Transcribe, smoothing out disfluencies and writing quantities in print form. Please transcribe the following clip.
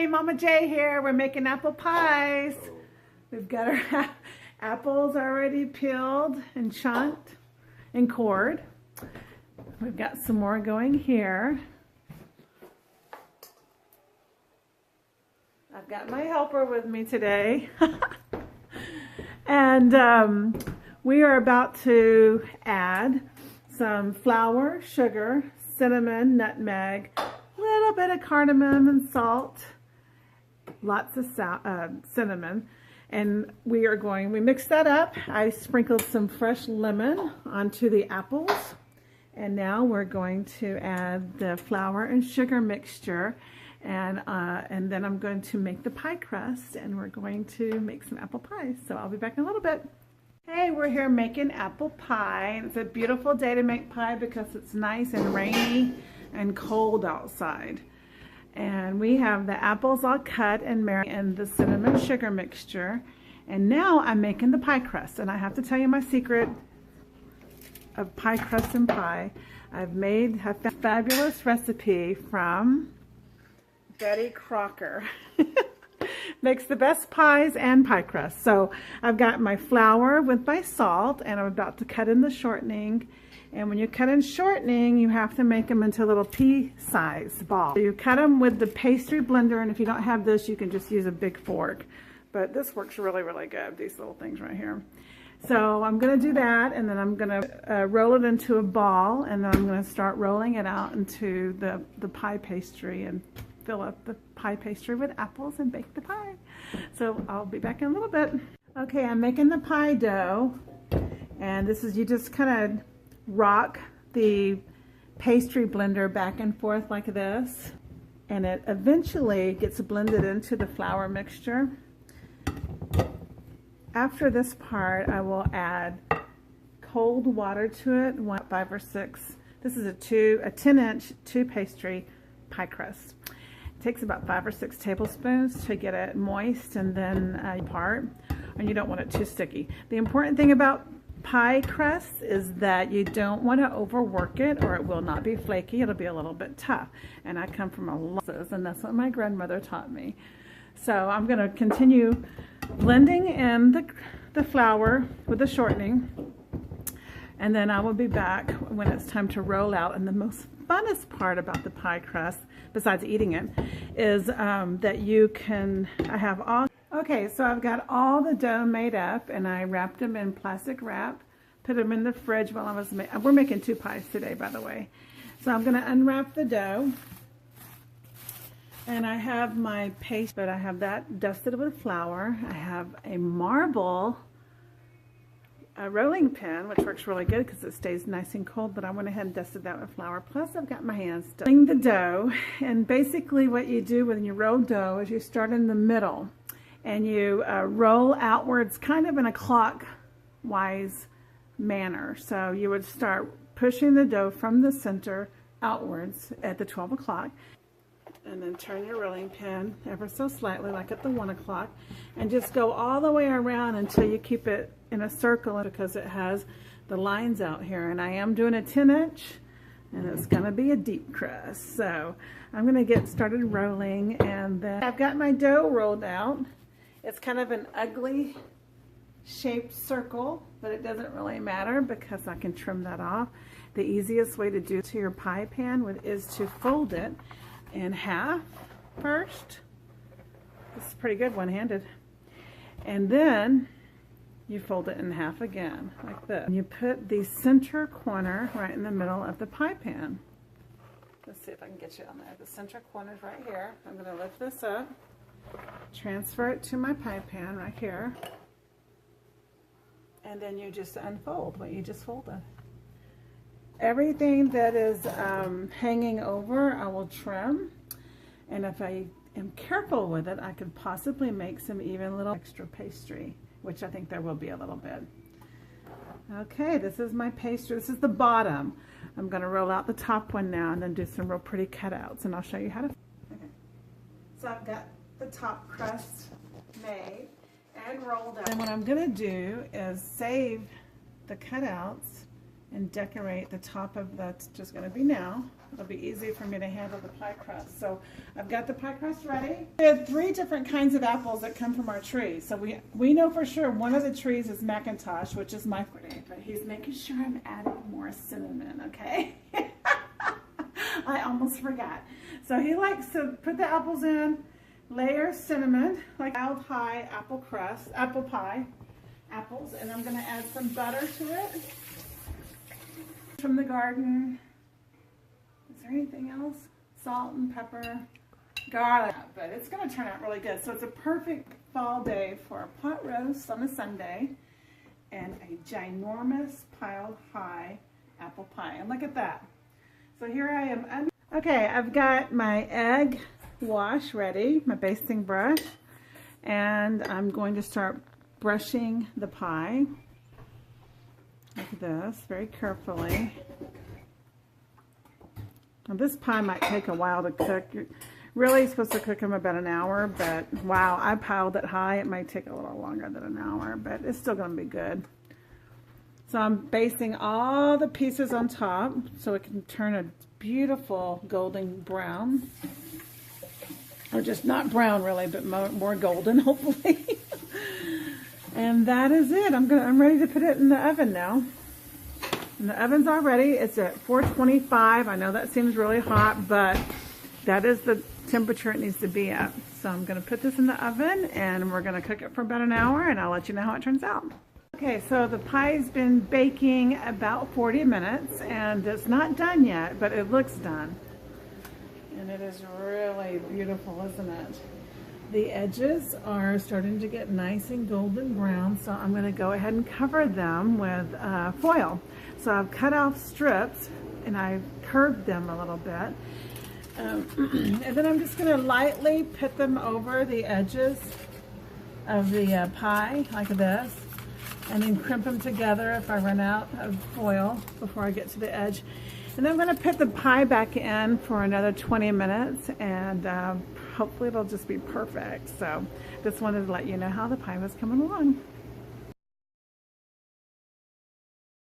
Momma J here. We're making apple pies. We've got our apples already peeled and chunked and cored. We've got some more going here. I've got my helper with me today. And we are about to add some flour, sugar, cinnamon, nutmeg, a little bit of cardamom and salt, lots of cinnamon, and we mix that up. I sprinkled some fresh lemon onto the apples, and now we're going to add the flour and sugar mixture, and then I'm going to make the pie crust, and we're going to make some apple pies. So I'll be back in a little bit. Hey, we're here making apple pie. It's a beautiful day to make pie because it's nice and rainy and cold outside. And we have the apples all cut and marinated in the cinnamon sugar mixture. And now I'm making the pie crust. And I have to tell you my secret of pie crust and pie. I've made a fabulous recipe from Betty Crocker. Makes the best pies and pie crust. So I've got my flour with my salt, and I'm about to cut in the shortening. And when you cut in shortening, you have to make them into little pea-sized balls. So you cut them with the pastry blender, and if you don't have this, you can just use a big fork. But this works really, really good, these little things right here. So I'm going to do that, and then I'm going to roll it into a ball, and then I'm going to start rolling it out into the pie pastry and fill up the pie pastry with apples and bake the pie. So I'll be back in a little bit. Okay, I'm making the pie dough, and this is, you just kind of rock the pastry blender back and forth like this, and it eventually gets blended into the flour mixture. After this part, I will add cold water to it, 5 or 6. This is a 10-inch 2-pastry pie crust. It takes about 5 or 6 tablespoons to get it moist and then apart, and you don't want it too sticky. The important thing about pie crust is that you don't want to overwork it, or it will not be flaky. It'll be a little bit tough. And I come from a losses, and that's what my grandmother taught me. So I'm going to continue blending in the flour with the shortening, and then I will be back when it's time to roll out. And the most funnest part about the pie crust, besides eating it, is that you can, okay, so I've got all the dough made up, and I wrapped them in plastic wrap, put them in the fridge while I was making, we're making 2 pies today, by the way. So I'm going to unwrap the dough, and I have my paste, but I have that dusted with flour. I have a marble rolling pin, which works really good because it stays nice and cold, but I went ahead and dusted that with flour. Plus I've got my hands done. The dough, and basically what you do when you roll dough is you start in the middle, and you roll outwards kind of in a clockwise manner. So you would start pushing the dough from the center outwards at the 12 o'clock, and then turn your rolling pin ever so slightly, like at the 1 o'clock, and just go all the way around until you keep it in a circle, because it has the lines out here. And I am doing a 10-inch, and it's going to be a deep crust. So I'm going to get started rolling, and then I've got my dough rolled out. It's kind of an ugly shaped circle, but it doesn't really matter because I can trim that off. The easiest way to do to your pie pan is to fold it in half first. This is pretty good one-handed. And then you fold it in half again, like this. And you put the center corner right in the middle of the pie pan. Let's see if I can get you on there. The center corner is right here. I'm going to lift this up, transfer it to my pie pan right here, and then you just unfold what you just folded. Everything that is hanging over, I will trim, and if I am careful with it, I could possibly make some even little extra pastry, which I think there will be a little bit. Okay, this is my pastry. This is the bottom. I'm going to roll out the top one now and then do some real pretty cutouts, and I'll show you how to. Okay. So I've got the top crust made and rolled out. And what I'm going to do is save the cutouts and decorate the top of that's just going to be now it'll be easy for me to handle the pie crust. So I've got the pie crust ready. We have 3 different kinds of apples that come from our tree. So we know for sure one of the trees is Macintosh, which is my forte, but he's making sure I'm adding more cinnamon, okay? I almost forgot. So he likes to put the apples in, layer cinnamon, like mild high apple crust, apple pie, apples, and I'm gonna add some butter to it from the garden. Is there anything else? Salt and pepper, garlic, but it's gonna turn out really good. So it's a perfect fall day for a pot roast on a Sunday and a ginormous piled high apple pie. And look at that. So here I am. Okay, I've got my egg wash ready, my basting brush, and I'm going to start brushing the pie like this, very carefully. Now this pie might take a while to cook. You're really supposed to cook them about an hour, but wow, I piled it high. It might take a little longer than an hour, but it's still going to be good. So I'm basting all the pieces on top so it can turn a beautiful golden brown. Or just not brown really, but more golden hopefully. And that is it. I'm ready to put it in the oven now. And the oven's all ready. It's at 425. I know that seems really hot, but that is the temperature it needs to be at. So I'm going to put this in the oven and we're going to cook it for about an hour and I'll let you know how it turns out. Okay, so the pie's been baking about 40 minutes and it's not done yet, but it looks done. And it is really beautiful, isn't it? The edges are starting to get nice and golden brown, so I'm going to go ahead and cover them with foil. So I've cut off strips and I've curved them a little bit. And then I'm just going to lightly put them over the edges of the pie like this. And then crimp them together if I run out of foil before I get to the edge. And then I'm going to put the pie back in for another 20 minutes and hopefully it'll just be perfect. So just wanted to let you know how the pie was coming along.